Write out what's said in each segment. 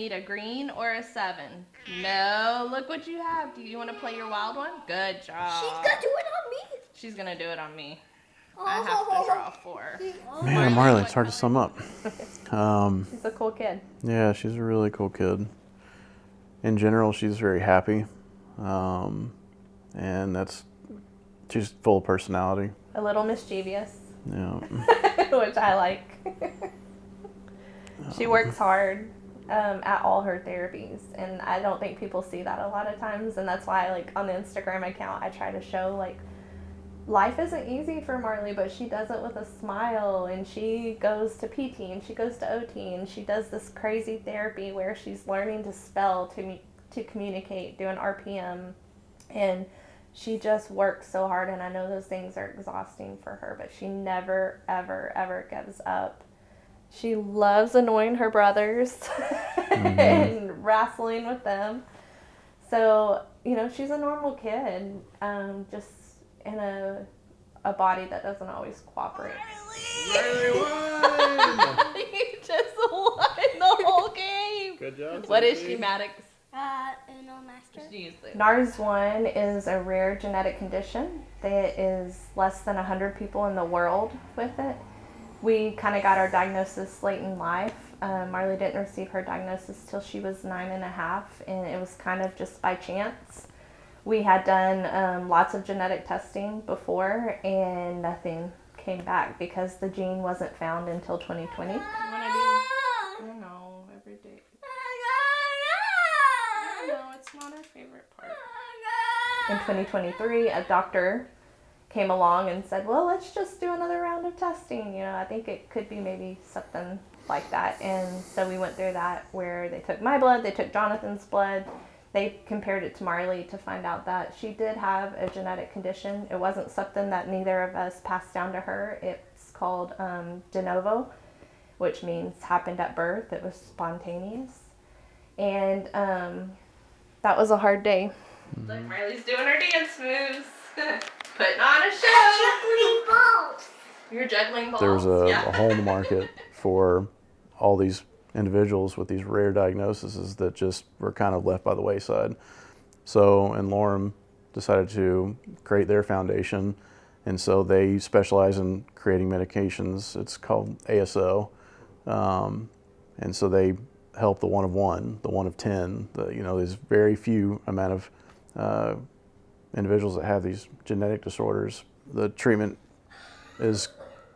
need a green or a 7. No, look what you have. Do you want to play your wild one? Good job. She's gonna do it on me. She's gonna do it on me. I have to draw 4. Man, Marley, it's hard to sum up. She's a cool kid. Yeah, she's a really cool kid. In general, she's very happy, and she's full of personality. A little mischievous. Yeah. Which I like. She works hard at all her therapies, and I don't think people see that a lot of times, and that's why, like, on the Instagram account, I try to show, like, life isn't easy for Marley, but she does it with a smile, and she goes to PT, and she goes to OT, and she does this crazy therapy where she's learning to spell to communicate, doing RPM, and she just works so hard, and I know those things are exhausting for her, but she never, ever, ever gives up. She loves annoying her brothers and wrestling with them. So, you know, she's a normal kid, just in a body that doesn't always cooperate. Marley won! You just won the whole game. Good job. What is she, Maddox? Uno Master. NARS1 is a rare genetic condition. There is less than 100 people in the world with it. We kind of got our diagnosis late in life. Marley didn't receive her diagnosis till she was 9.5, and it was kind of just by chance. We had done lots of genetic testing before, and nothing came back because the gene wasn't found until 2020. You want to do? I don't know, every day. No, it's not our favorite part. In 2023, a doctor came along and said, well, let's just do another round of testing. You know, I think it could be maybe something like that. And so we went through that where they took my blood, they took Jonathan's blood, they compared it to Marley to find out that she did have a genetic condition. It wasn't something that neither of us passed down to her. It's called de novo, which means happened at birth. It was spontaneous. And that was a hard day. Look, Marley's doing her dance moves. Putting on a show. Juggling balls. You're juggling balls. There's a hole in the market for all these individuals with these rare diagnoses that just were kind of left by the wayside. So, and Lorem decided to create their foundation, and so they specialize in creating medications. It's called ASO, and so they help the 1 of 1, the 1 of 10. There's very few amount of individuals that have these genetic disorders. The treatment is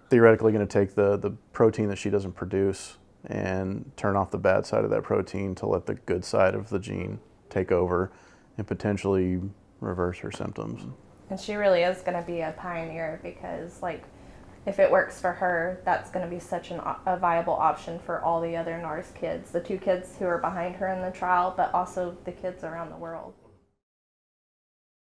theoretically going to take the protein that she doesn't produce and turn off the bad side of that protein to let the good side of the gene take over and potentially reverse her symptoms. And she really is going to be a pioneer because, like, if it works for her, that's going to be such a viable option for all the other NARS kids, the 2 kids who are behind her in the trial, but also the kids around the world.